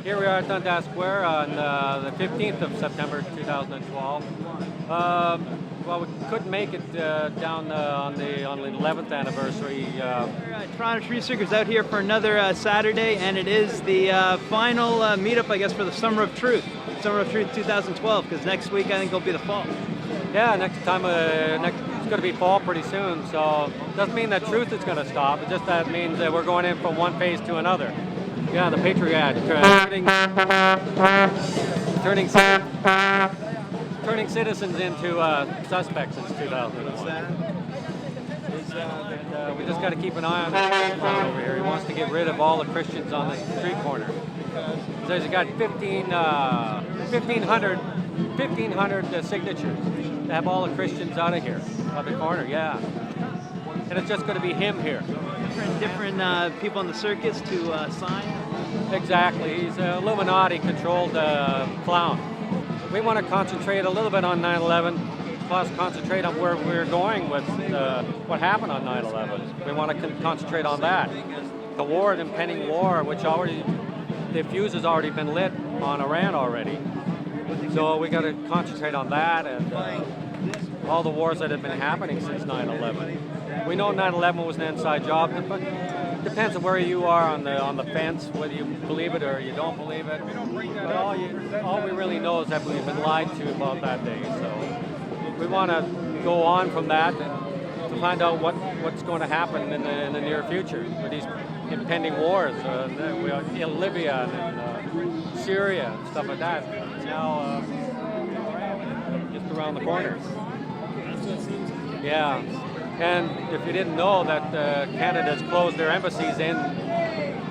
Here we are at Dundas Square on the 15th of September 2012. Well, we couldn't make it down on the 11th anniversary. Toronto Truth Seekers out here for another Saturday, and it is the final meetup, I guess, for the Summer of Truth 2012, because next week I think will be the fall. Yeah, next time it's going to be fall pretty soon, so it doesn't mean that truth is going to stop. It just that means that we're going in from one phase to another. Yeah, the patriot turning citizens into suspects since 2001. We just got to keep an eye on the over here. He wants to get rid of all the Christians on the street corner. So he's got 1,500 signatures to have all the Christians out of here, out the corner, yeah. And it's just going to be him here. Different people on the circus to sign? Exactly. He's an Illuminati-controlled clown. We want to concentrate a little bit on 9/11, plus concentrate on where we're going with what happened on 9/11. We want to concentrate on that. The war, the impending war, which the fuse has already been lit on Iran already. So we got to concentrate on that and all the wars that have been happening since 9/11. We know 9/11 was an inside job, but it depends on where you are on the fence, whether you believe it or you don't believe it. But all we really know is that we've been lied to about that day. So we want to go on from that and to find out what's going to happen in the near future with these impending wars in Libya and Syria and stuff like that. It's now just around the corner. Yeah. And if you didn't know that Canada's closed their embassies in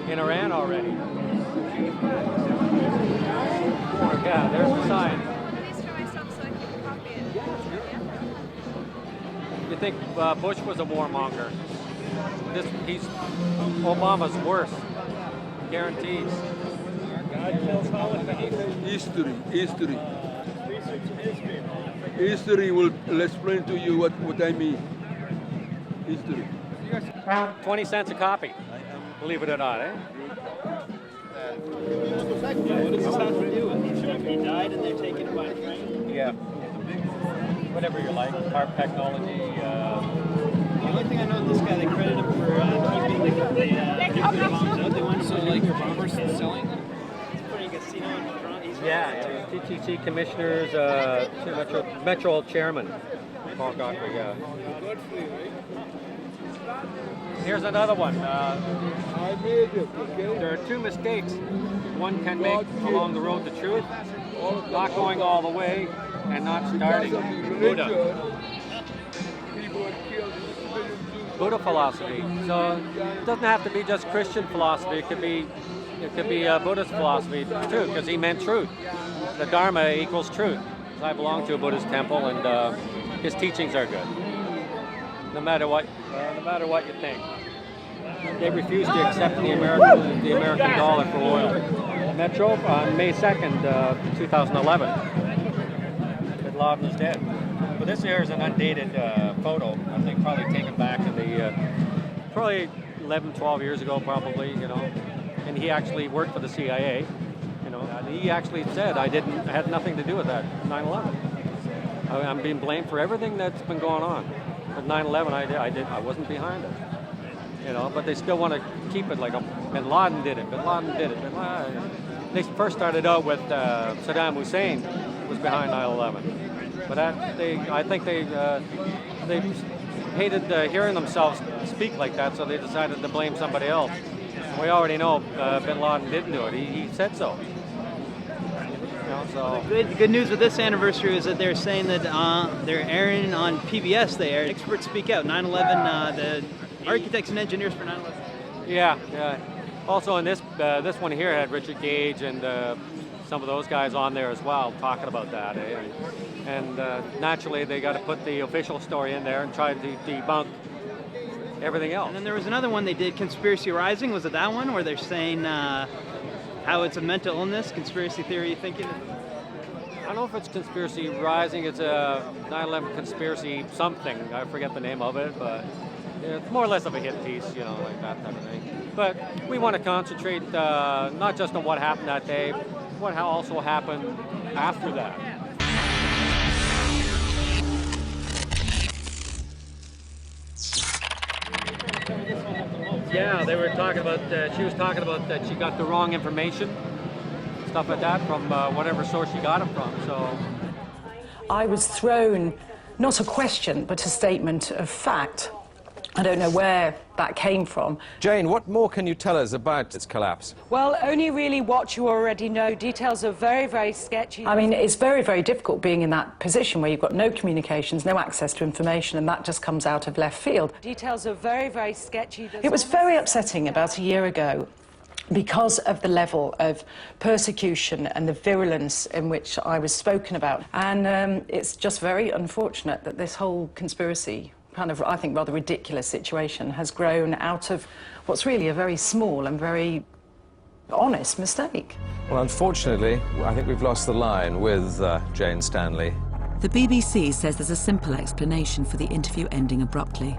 Iran already. Yeah, there's the sign. You think Bush was a warmonger? Obama's worse. Guarantees. History. History will explain to you what I mean. History. 20 cents a copy, believe it or not, eh? What does this have to do with it? He died and they're taking him by train? Yeah. Whatever you like, carp technology. The only thing I know is this guy, they credit him for keeping the nuclear bombs out. They want to like bombers and selling them. He's putting a casino in Toronto. Yeah, TTC commissioners, Metro chairman, Paul Godfrey, yeah. Here's another one. There are two mistakes one can make along the road to truth: not going all the way and not starting Buddha philosophy. So it doesn't have to be just Christian philosophy. It could be Buddhist philosophy too, because he meant truth. The Dharma equals truth. I belong to a Buddhist temple, and his teachings are good. No matter what you think. They refused to accept the American dollar for oil. Metro on May 2nd, 2011. Bin Laden is dead. But this here is an undated photo. I think probably taken back in the probably 11, 12 years ago, probably. And he actually worked for the CIA. And he actually said I had nothing to do with that 9/11. I'm being blamed for everything that's been going on. At 9/11, I wasn't behind it. But they still want to keep it like Bin Laden did it. Bin Laden did it. They first started out with Saddam Hussein was behind 9/11, but I think they hated hearing themselves speak like that, so they decided to blame somebody else. We already know Bin Laden didn't do it. He said so. So good news with this anniversary is that they're saying that they're airing on PBS. They aired Experts Speak Out, 9/11, the architects and engineers for 9/11. Yeah. Also in this one here had Richard Gage and some of those guys on there as well, talking about that. And naturally they got to put the official story in there and try to debunk everything else. And then there was another one they did, Conspiracy Rising. Was it that one where they're saying how it's a mental illness, conspiracy theory thinking? I don't know if it's Conspiracy Rising. It's a 9/11 conspiracy something. I forget the name of it, but it's more or less of a hit piece, like that type of thing. But we want to concentrate not just on what happened that day, what also happened after that. Yeah, they were talking about, she was talking about that she got the wrong information, stuff like that, from whatever source she got it from, so. I was thrown, not a question, but a statement of fact. I don't know where that came from. Jane, what more can you tell us about its collapse? Well, only really what you already know. Details are very, very sketchy. I mean, it's very, very difficult being in that position where you've got no communications, no access to information, and that just comes out of left field. Details are very, very sketchy. It was very upsetting about a year ago because of the level of persecution and the virulence in which I was spoken about. And it's just very unfortunate that this whole conspiracy kind of, I think, rather ridiculous situation has grown out of what's really a very small and very honest mistake. Well, unfortunately, I think we've lost the line with Jane Stanley. The BBC says there's a simple explanation for the interview ending abruptly.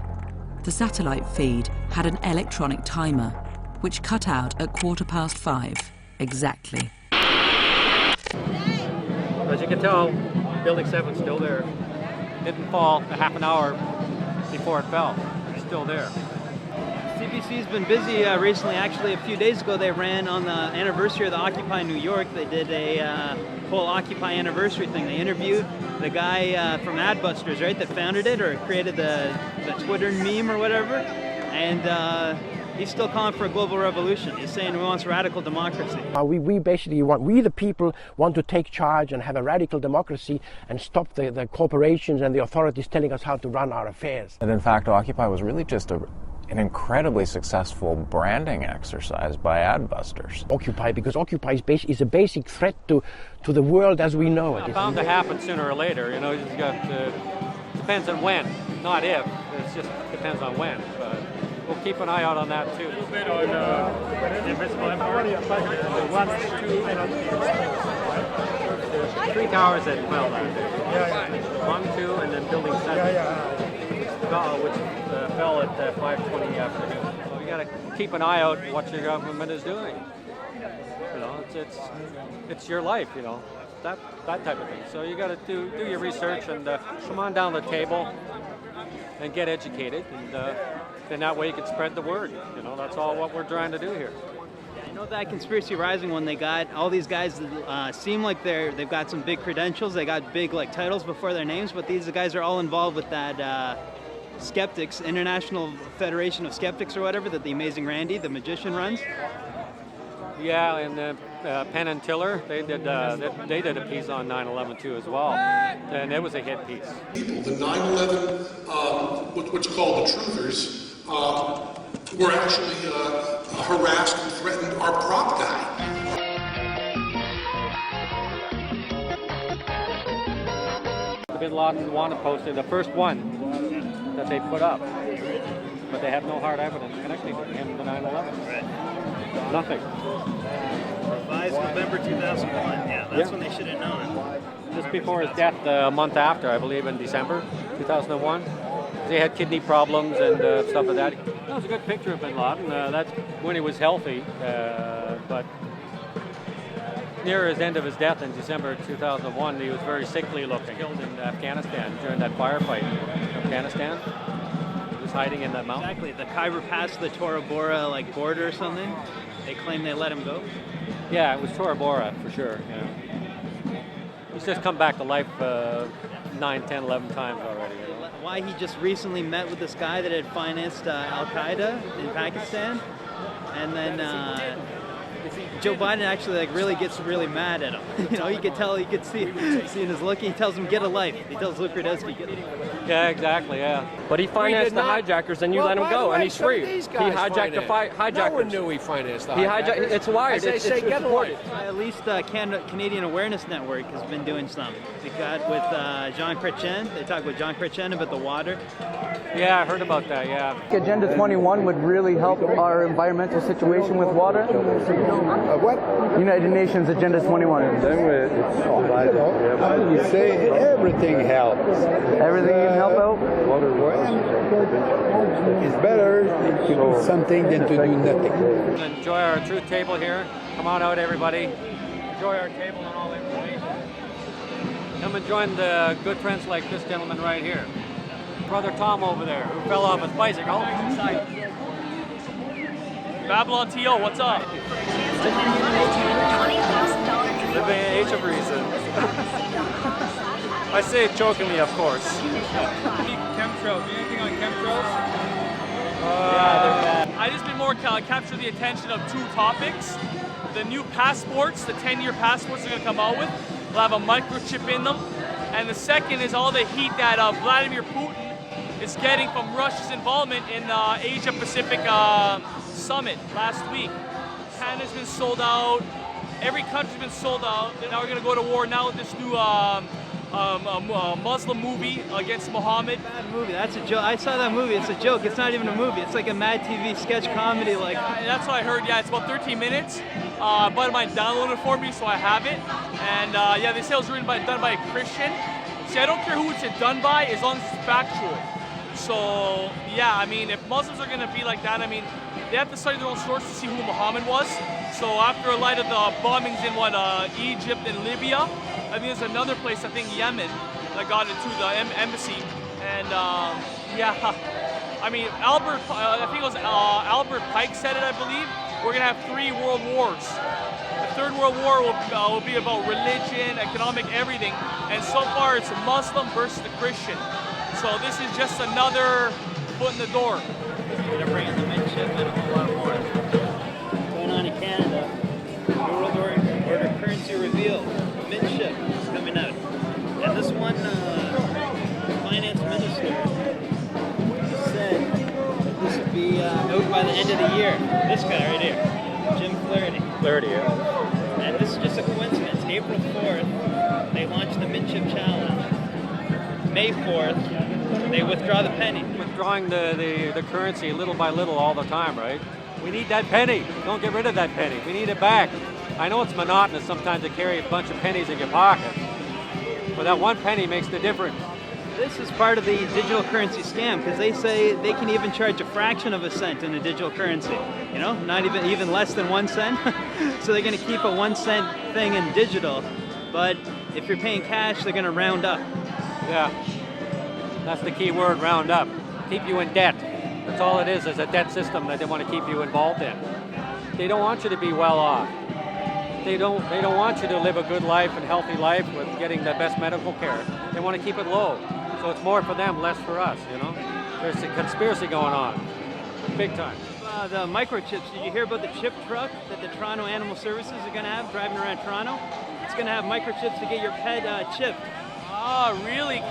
The satellite feed had an electronic timer, which cut out at 5:15 exactly. As you can tell, Building 7's still there. Didn't fall a half an hour before it fell. It's still there. CBC's been busy recently. Actually, a few days ago, they ran on the anniversary of the Occupy New York. They did a whole Occupy anniversary thing. They interviewed the guy from Adbusters, right, that founded it or created the Twitter meme or whatever. And he's still calling for a global revolution. He's saying he wants radical democracy. We basically we the people want to take charge and have a radical democracy and stop the corporations and the authorities telling us how to run our affairs. And in fact, Occupy was really just an incredibly successful branding exercise by Adbusters. Occupy, because Occupy is a basic threat to the world as we know it. It's bound to happen sooner or later. You know, it's got depends on when, not if. It just depends on when. But we'll keep an eye out on that too. A little bit on the invisible empire. 3 towers that fell that day. 1, 2, and then building 7. Which fell at 5:20 afternoon. So you got to keep an eye out what your government is doing. You know, it's your life. You know, that type of thing. So you got to do your research and come on down the table and get educated, and then that way you can spread the word. You know, that's all what we're trying to do here. You know that Conspiracy Rising, when they got all these guys seem like they've got some big credentials, they got big like titles before their names, but these guys are all involved with that Skeptics, International Federation of Skeptics or whatever, that the Amazing Randy, the magician, runs. Yeah, and Penn and Tiller, they did a piece on 9/11 too as well, and it was a hit piece. People, the 9/11, what's called the truthers, were actually harassed and threatened our prop guy. The Bin Laden wanted poster, the first one that they put up, but they have no hard evidence connecting him to 9/11. Right. Nothing. Revised November 2001. Yeah, that's when they should have known. Just before his death, a month after, I believe, in December 2001. They had kidney problems and stuff like that. That was a good picture of Bin Laden. That's when he was healthy, but near his end of his death in December 2001, he was very sickly looking. Killed in Afghanistan during that firefight in Afghanistan. He was hiding in that mountain. Exactly, the Khyber Pass, the Tora Bora border or something. They claim they let him go. Yeah, it was Tora Bora for sure. Yeah. He's just come back to life 9, 10, 11 times already. You know? Why he just recently met with this guy that had financed Al-Qaeda in Pakistan, and then Joe Biden actually really gets really mad at him. You know, you could tell, you could see in his look. He tells him, "Get a life." He tells Luke Rudetsky, "Get a life." Yeah, exactly. Yeah. But he financed the hijackers, and you let him go, and he's free. He hijacked the hijackers. No one knew he financed the hijackers. It's lies. As they say, get a life. At least Canadian Awareness Network has been doing some. We got with Jean Chrétien. They talk with Jean Chrétien about the water. Yeah, I heard about that. Yeah. Agenda 21 would really help our environmental situation with water. What? United Nations Agenda 21. How do we say everything helps? Everything can help out? It's better to do something than to do nothing. Enjoy our truth table here. Come on out, everybody. Enjoy our table and all the information. Come and join the good friends like this gentleman right here. Brother Tom over there, who fell off his bicycle. Babylon T.O., what's up? Living in age of reason. I say it jokingly, of course. Chemtrails. Anything on chemtrails? I just been more capture the attention of two topics. The new passports, the 10-year passports they're going to come out with, will have a microchip in them. And the second is all the heat that Vladimir Putin is getting from Russia's involvement in the Asia-Pacific summit last week. Canada's been sold out. Every country's been sold out. Now we're going to go to war now with this new Muslim movie against Muhammad. Bad movie. That's a joke. I saw that movie. It's a joke. It's not even a movie. It's like a Mad TV sketch comedy. Like that's what I heard. Yeah, it's about 13 minutes. But mine downloaded it for me, so I have it. And yeah, they say it was done by a Christian. See, I don't care who it's done by, as long as it's factual. So yeah, I mean, if Muslims are going to be like that, I mean, they have to study their own source to see who Muhammad was. So after a light of the bombings in Egypt and Libya, I think there's another place, I think Yemen, that got into the embassy. And yeah, I mean, I think it was Albert Pike said it, I believe. We're gonna have 3 world wars. The third world war will be about religion, economic, everything. And so far it's a Muslim versus the Christian. So this is just another foot in the door. We're gonna bring in the midship and a whole lot more. Going on in Canada, New World Order currency reveal. Midship is coming out. And this one finance minister said this would be out by the end of the year. This guy right here, Jim Flaherty. Yeah. And this is just a coincidence. April 4th, they launched the Midship Challenge. May 4th, they withdraw the penny. Withdrawing the currency little by little all the time, right? We need that penny. Don't get rid of that penny. We need it back. I know it's monotonous sometimes to carry a bunch of pennies in your pocket, but that one penny makes the difference. This is part of the digital currency scam because they say they can even charge a fraction of a cent in a digital currency. You know, not even less than 1 cent. So they're going to keep a 1 cent thing in digital, but if you're paying cash, they're going to round up. Yeah, that's the key word, round up. Keep you in debt. That's all it is a debt system that they want to keep you involved in. They don't want you to be well off. They don't want you to live a good life and healthy life with getting the best medical care. They want to keep it low. So it's more for them, less for us, you know? There's a conspiracy going on, big time. The microchips, did you hear about the chip truck that the Toronto Animal Services are going to have driving around Toronto? It's going to have microchips to get your pet chipped. Ah, really?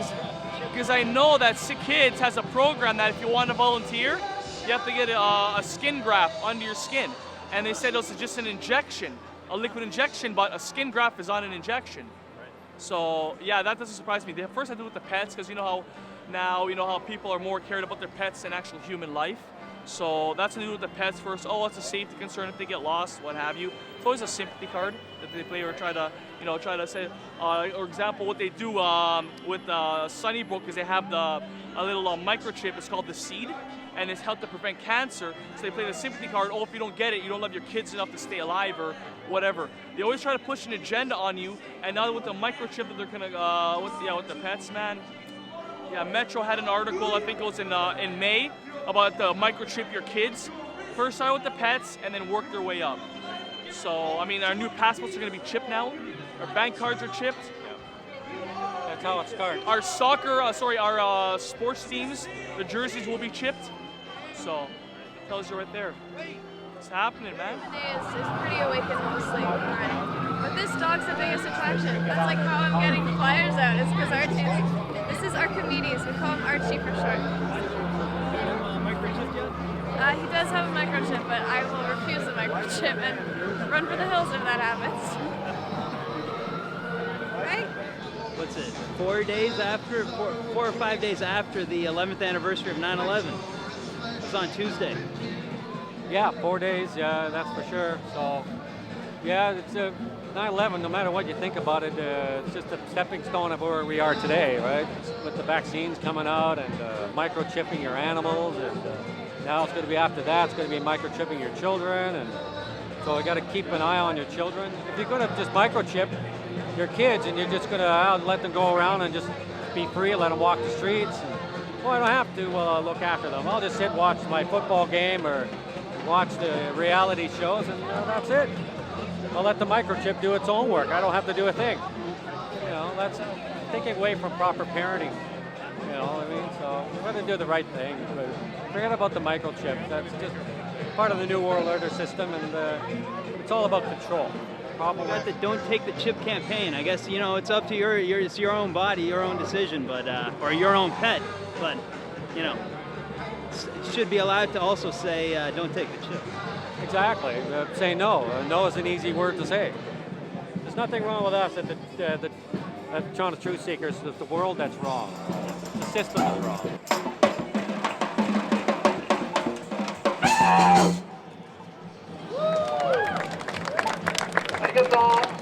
Because I know that Sick Kids has a program that if you want to volunteer, you have to get a skin graft under your skin. And they said it was just an injection, a liquid injection, but a skin graft is on an injection. So yeah, that doesn't surprise me. First I do with the pets, because you know how now, you know how people are more cared about their pets than actual human life. So that's to do with the pets first. Oh, it's a safety concern if they get lost, what have you. It's always a sympathy card that they play or try to say. For example, what they do with Sunnybrook is they have a little microchip. It's called the Seed, and it's helped to prevent cancer. So they play the sympathy card. Oh, if you don't get it, you don't love your kids enough to stay alive or whatever. They always try to push an agenda on you. And now with the microchip that they're gonna with the pets, man. Yeah, Metro had an article. I think it was in May about the microchip your kids. First start with the pets and then work their way up. So I mean, our new passports are gonna be chipped now. Our bank cards are chipped. That's how it starts. Our soccer, our sports teams, the jerseys will be chipped. So, it tells you right there. It's happening, man. It's pretty awakened mostly already. But this dog's the biggest attraction. That's like how I'm getting flyers out. It's because this is Archimedes. We call him Archie for short. He does have a microchip, but I will refuse the microchip and run for the hills if that happens. Right? What's it? 4 or 5 days after the 11th anniversary of 9/11. It's on Tuesday. Yeah, 4 days. Yeah, that's for sure. So Yeah, it's 9/11. No matter what you think about it, it's just a stepping stone of where we are today, right? With the vaccines coming out and microchipping your animals, and now it's going to be after that. It's going to be microchipping your children, and so we got to keep an eye on your children. If you're going to just microchip your kids and you're just going to let them go around and just be free, let them walk the streets, and, well, I don't have to look after them. I'll just sit and watch my football game or watch the reality shows, and that's it. I'll let the microchip do its own work. I don't have to do a thing. You know, that's taking away from proper parenting. You know what I mean? So we're going to do the right thing. But forget about the microchip. That's just part of the New World Order system, and it's all about control. You got the "Don't Take the Chip" campaign. I guess, you know, it's up to it's your own body, your own decision, but or your own pet. But, you know, it should be allowed to also say, "Don't take the chip." Exactly. Say no. No is an easy word to say. There's nothing wrong with us at Toronto Truth Seekers. It's the world that's wrong. The system is wrong. Arigato.